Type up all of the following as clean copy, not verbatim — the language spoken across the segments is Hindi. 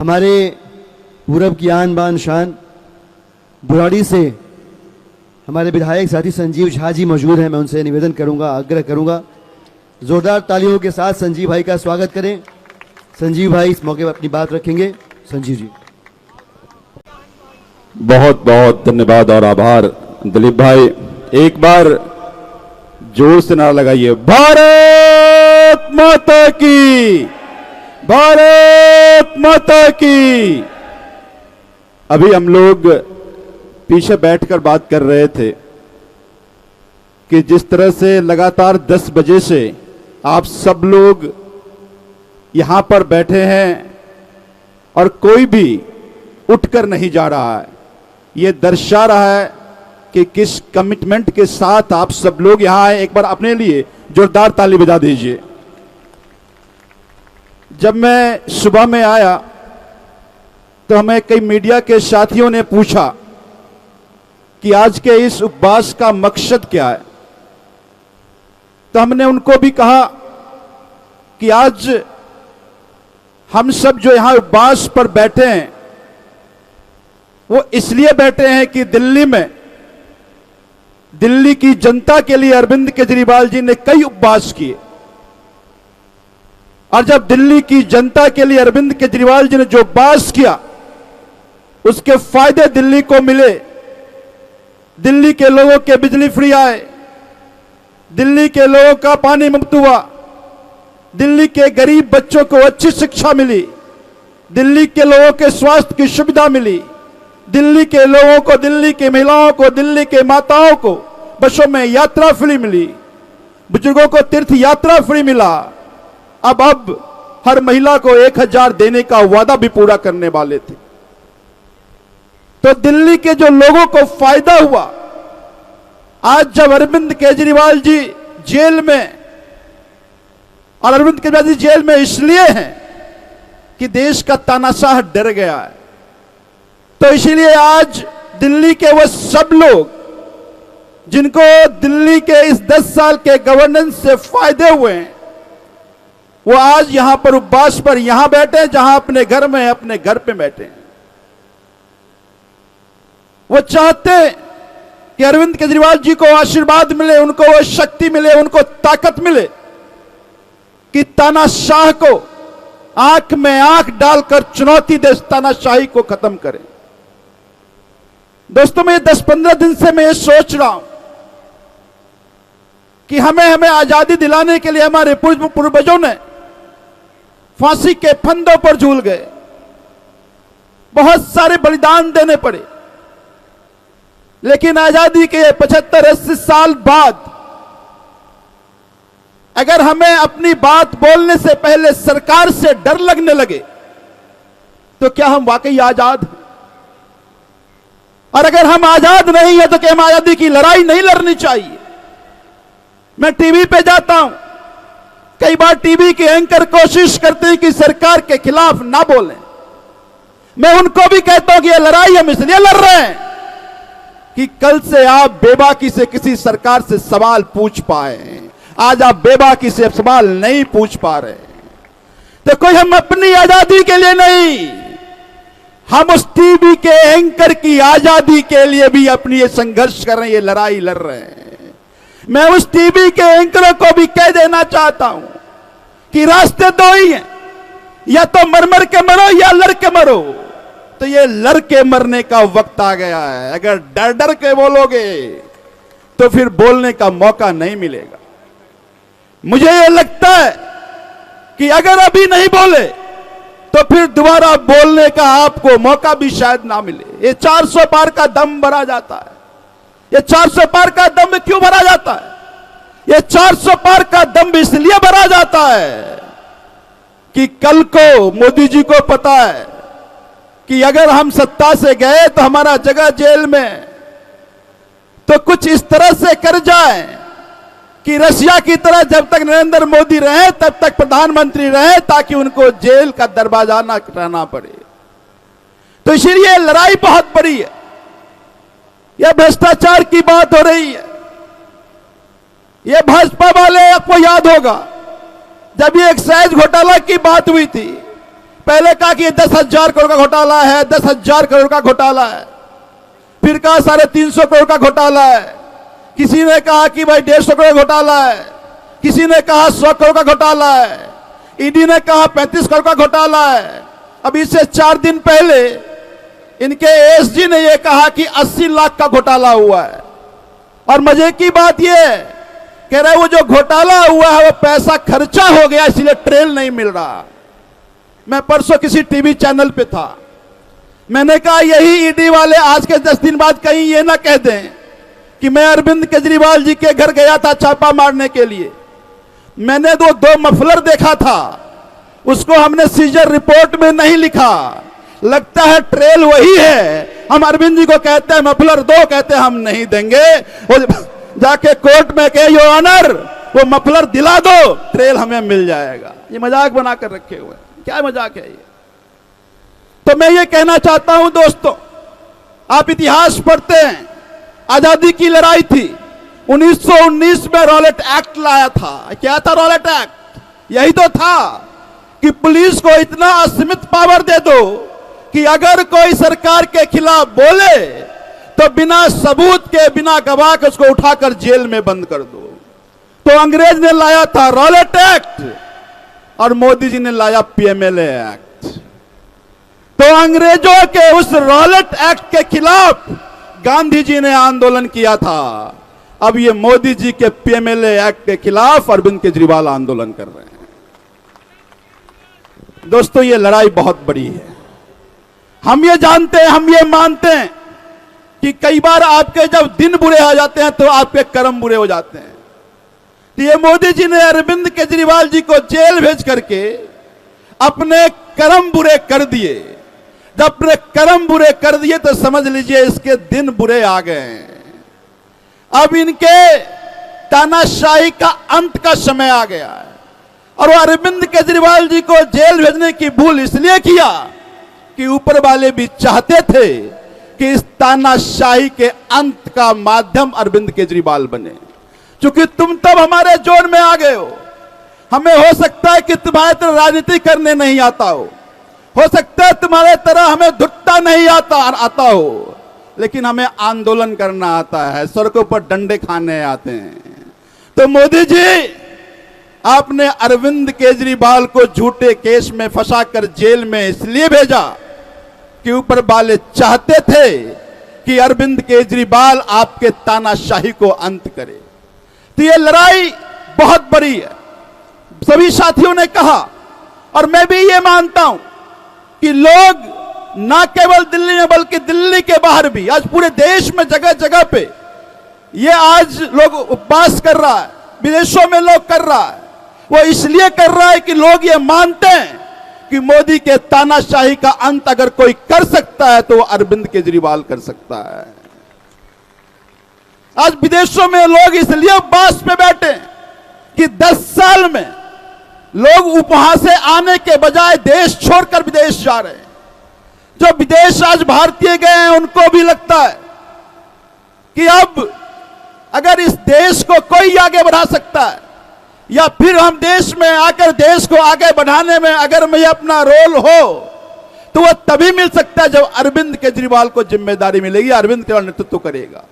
हमारे पूरब की आन बान शान बुराड़ी से हमारे विधायक साथी संजीव झा जी मौजूद हैं। मैं उनसे निवेदन करूंगा, आग्रह करूंगा, जोरदार तालियों के साथ संजीव भाई का स्वागत करें। संजीव भाई इस मौके पर अपनी बात रखेंगे। संजीव जी। बहुत बहुत धन्यवाद और आभार दिलीप भाई। एक बार जोर से नारा लगाइए, भारत माता की, भारत माता की। अभी हम लोग पीछे बैठकर बात कर रहे थे कि जिस तरह से लगातार 10 बजे से आप सब लोग यहां पर बैठे हैं और कोई भी उठकर नहीं जा रहा है, ये दर्शा रहा है कि किस कमिटमेंट के साथ आप सब लोग यहां आए। एक बार अपने लिए जोरदार ताली बजा दीजिए। जब मैं सुबह में आया तो हमें कई मीडिया के साथियों ने पूछा कि आज के इस उपवास का मकसद क्या है, तो हमने उनको भी कहा कि आज हम सब जो यहां उपवास पर बैठे हैं वो इसलिए बैठे हैं कि दिल्ली की जनता के लिए अरविंद केजरीवाल जी ने कई उपवास किए, और जब दिल्ली की जनता के लिए अरविंद केजरीवाल जी ने जो उपवास किया उसके फायदे दिल्ली को मिले। दिल्ली के लोगों के बिजली फ्री आए, दिल्ली के लोगों का पानी मुफ्त हुआ, दिल्ली के गरीब बच्चों को अच्छी शिक्षा मिली, दिल्ली के लोगों के स्वास्थ्य की सुविधा मिली, दिल्ली के लोगों को, दिल्ली की महिलाओं को, दिल्ली के माताओं को बसों में यात्रा फ्री मिली, बुजुर्गों को तीर्थ यात्रा फ्री मिला। अब हर महिला को 1000 देने का वादा भी पूरा करने वाले थे। तो दिल्ली के जो लोगों को फायदा हुआ, आज जब अरविंद केजरीवाल जी जेल में, और अरविंद केजरीवाल जी जेल में इसलिए हैं कि देश का तानाशाह डर गया है, तो इसीलिए आज दिल्ली के वो सब लोग जिनको दिल्ली के इस 10 साल के गवर्नेंस से फायदे हुए हैं, वो आज यहां पर उपवास पर यहां बैठे, जहां अपने घर में अपने घर पे बैठे हैं। वो चाहते कि अरविंद केजरीवाल जी को आशीर्वाद मिले, उनको वो शक्ति मिले, उनको ताकत मिले कि तानाशाह को आंख में आंख डालकर चुनौती दे, तानाशाही को खत्म करें। दोस्तों, मैं 10-15 दिन से मैं ये सोच रहा हूं कि हमें आजादी दिलाने के लिए हमारे पूर्वजों ने फांसी के फंदों पर झूल गए, बहुत सारे बलिदान देने पड़े, लेकिन आजादी के 75-80 साल बाद अगर हमें अपनी बात बोलने से पहले सरकार से डर लगने लगे तो क्या हम वाकई आजाद हैं? और अगर हम आजाद नहीं है तो क्या हम आजादी की लड़ाई नहीं लड़नी चाहिए? मैं टीवी पे जाता हूं, कई बार टीवी के एंकर कोशिश करते हैं कि सरकार के खिलाफ ना बोलें। मैं उनको भी कहता हूं कि यह लड़ाई हम इसलिए लड़ रहे हैं कि कल से आप बेबाकी से किसी सरकार से सवाल पूछ पाए। आज आप बेबाकी से सवाल नहीं पूछ पा रहे, तो कोई हम अपनी आजादी के लिए नहीं, हम उस टीवी के एंकर की आजादी के लिए भी अपनी ये संघर्ष कर रहे हैं, ये लड़ाई लड़ रहे हैं। मैं उस टीवी के एंकरों को भी कह देना चाहता हूं कि रास्ते 2 ही हैं, या तो मर के मरो या लड़ के मरो। तो ये लड़ के मरने का वक्त आ गया है। अगर डर डर के बोलोगे तो फिर बोलने का मौका नहीं मिलेगा। मुझे ये लगता है कि अगर अभी नहीं बोले तो फिर दोबारा बोलने का आपको मौका भी शायद ना मिले। ये 400 पार का दम भरा जाता है। ये 400 पार का दम क्यों भरा जाता है? ये 400 पार का दम इसलिए भरा जाता है कि कल को मोदी जी को पता है कि अगर हम सत्ता से गए तो हमारा जगह जेल में, तो कुछ इस तरह से कर जाए कि रशिया की तरह जब तक नरेंद्र मोदी रहे तब तक प्रधानमंत्री रहे, ताकि उनको जेल का दरवाजा ना रहना पड़े। तो इसीलिए लड़ाई बहुत बड़ी है। यह भ्रष्टाचार की बात हो रही है। यह भाजपा वाले आपको याद होगा जब ये एक्साइज घोटाला की बात हुई थी, पहले कहा कि ये 10,000 करोड़ का घोटाला है, 10,000 करोड़ का घोटाला है, फिर कहा 350 करोड़ का घोटाला है, किसी ने कहा कि भाई 150 करोड़ का घोटाला है, किसी ने कहा 100 करोड़ का घोटाला है, ईडी ने कहा 35 करोड़ का घोटाला है। अब इससे 4 दिन पहले इनके एएसजी ने यह कहा कि 80 लाख का घोटाला हुआ है। और मजे की बात यह है, कह रहे वो जो घोटाला हुआ है वो पैसा खर्चा हो गया इसलिए ट्रेल नहीं मिल रहा। मैं परसों किसी टीवी चैनल पे था, मैंने कहा यही ईडी वाले आज के 10 दिन बाद कहीं ये ना कह दें कि मैं अरविंद केजरीवाल जी के घर गया था छापा मारने के लिए, मैंने दो मफलर देखा था, उसको हमने सीजर रिपोर्ट में नहीं लिखा, लगता है ट्रेल वही है। हम अरविंद जी को कहते हैं मफलर दो, कहते हैं हम नहीं देंगे, वो जाके कोर्ट में कहे योर ऑनर वो मफलर दिला दो, ट्रेल हमें मिल जाएगा। ये मजाक बना कर रखे हुए, क्या मजाक है ये। तो मैं ये कहना चाहता हूं दोस्तों, आप इतिहास पढ़ते हैं, आजादी की लड़ाई थी, 1919 में रॉलेट एक्ट लाया था। क्या था रॉलेट एक्ट? यही तो था कि पुलिस को इतना असीमित पावर दे दो कि अगर कोई सरकार के खिलाफ बोले तो बिना सबूत के, बिना गवाह के उसको उठाकर जेल में बंद कर दो। तो अंग्रेज ने लाया था रॉलेट एक्ट और मोदी जी ने लाया पीएमएलए एक्ट। तो अंग्रेजों के उस रॉलेट एक्ट के खिलाफ गांधी जी ने आंदोलन किया था, अब ये मोदी जी के पीएमएलए एक्ट के खिलाफ अरविंद केजरीवाल आंदोलन कर रहे हैं। दोस्तों ये लड़ाई बहुत बड़ी है, हम ये जानते हैं, हम ये मानते हैं कि कई बार आपके जब दिन बुरे आ जाते हैं तो आपके कर्म बुरे हो जाते हैं। तो ये मोदी जी ने अरविंद केजरीवाल जी को जेल भेज करके अपने कर्म बुरे कर दिए। जब अपने कर्म बुरे कर दिए तो समझ लीजिए इसके दिन बुरे आ गए हैं। अब इनके तानाशाही का अंत का समय आ गया है। और वो अरविंद केजरीवाल जी को जेल भेजने की भूल इसलिए किया कि ऊपर वाले भी चाहते थे कि इस तानाशाही के अंत का माध्यम अरविंद केजरीवाल बने। क्योंकि तुम तब हमारे जोन में आ गए हमें हो सकता है कि तुम्हारे तरह राजनीति करने नहीं आता हो सकता है तुम्हारे तरह हमें धुट्टा नहीं आता हो, लेकिन हमें आंदोलन करना आता है, सड़कों पर डंडे खाने आते हैं। तो मोदी जी आपने अरविंद केजरीवाल को झूठे केस में फंसाकर जेल में इसलिए भेजा कि ऊपर वाले चाहते थे कि अरविंद केजरीवाल आपके तानाशाही को अंत करे। तो ये लड़ाई बहुत बड़ी है, सभी साथियों ने कहा, और मैं भी ये मानता हूं कि लोग ना केवल दिल्ली में बल्कि दिल्ली के बाहर भी, आज पूरे देश में जगह जगह पे ये आज लोग उपवास कर रहा है, विदेशों में लोग कर रहा है। वो इसलिए कर रहा है कि लोग ये मानते हैं कि मोदी के तानाशाही का अंत अगर कोई कर सकता है तो वो अरविंद केजरीवाल कर सकता है। आज विदेशों में लोग इसलिए उपवास पे बैठे कि 10 साल में लोग वहां से आने के बजाय देश छोड़कर विदेश जा रहे हैं। जो विदेश आज भारतीय गए हैं उनको भी लगता है कि अब अगर इस देश को कोई आगे बढ़ा सकता है या फिर हम देश में आकर देश को आगे बढ़ाने में अगर मैं अपना रोल हो तो वह तभी मिल सकता है जब अरविंद केजरीवाल को जिम्मेदारी मिलेगी, अरविंद केजरीवाल नेतृत्व करेगा।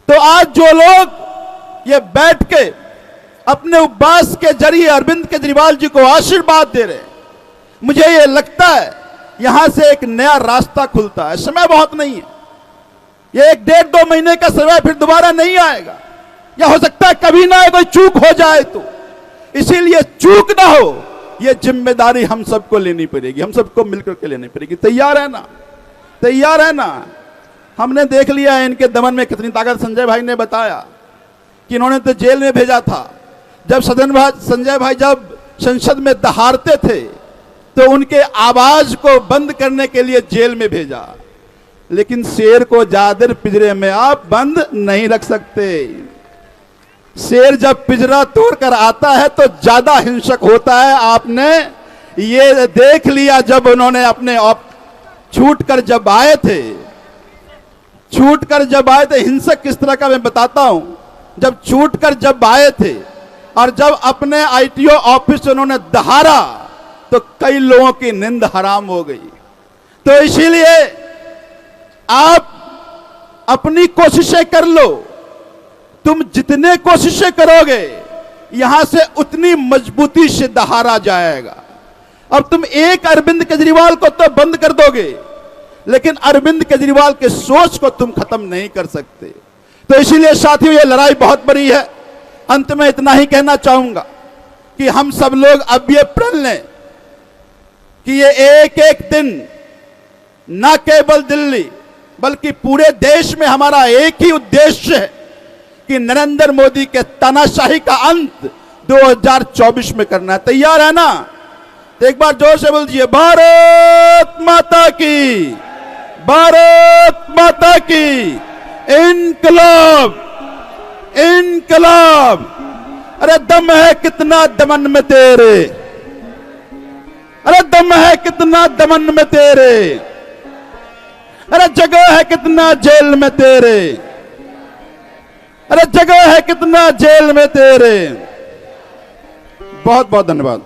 तो आज जो लोग ये बैठ के अपने उपवास के जरिए अरविंद केजरीवाल जी को आशीर्वाद दे रहे हैं, मुझे ये लगता है यहां से एक नया रास्ता खुलता है। समय बहुत नहीं है, ये 1-1.5-2 महीने का समय फिर दोबारा नहीं आएगा, या हो सकता है कभी ना कोई चूक हो जाए। तो इसीलिए चूक ना हो ये जिम्मेदारी हम सबको लेनी पड़ेगी, हम सबको मिलकर के लेनी पड़ेगी। तैयार है ना? तैयार है ना? हमने देख लिया है इनके दमन में कितनी ताकत। संजय भाई ने बताया कि इन्होंने तो जेल में भेजा था। जब संजय भाई जब संसद में दहाड़ते थे तो उनके आवाज को बंद करने के लिए जेल में भेजा, लेकिन शेर को जादर पिंजरे में आप बंद नहीं रख सकते। शेर जब पिंजरा तोड़कर आता है तो ज्यादा हिंसक होता है। आपने ये देख लिया जब उन्होंने अपने छूट कर जब आए थे, हिंसक किस तरह का मैं बताता हूं। जब छूट कर जब आए थे और जब अपने आईटीओ ऑफिस से उन्होंने दहाड़ा तो कई लोगों की नींद हराम हो गई। तो इसीलिए आप अपनी कोशिशें कर लो। तुम जितने कोशिशें करोगे यहां से उतनी मजबूती से दहाड़ा जाएगा। अब तुम एक अरविंद केजरीवाल को तो बंद कर दोगे, लेकिन अरविंद केजरीवाल के सोच को तुम खत्म नहीं कर सकते। तो इसीलिए साथियों, ये लड़ाई बहुत बड़ी है। अंत में इतना ही कहना चाहूंगा कि हम सब लोग अब ये प्रण लें कि ये एक एक दिन न केवल दिल्ली बल्कि पूरे देश में हमारा एक ही उद्देश्य है कि नरेंद्र मोदी के तानाशाही का अंत 2024 में करना है। तैयार है ना? तो एक बार जोर से बोल दीजिए, भारत माता की, भारत माता की, इनकलाब, इनकलाब। अरे दम है कितना दमन में तेरे, अरे दम है कितना दमन में तेरे, अरे जगह है कितना जेल में तेरे, अरे जगह है कितना जेल में तेरे। बहुत बहुत धन्यवाद।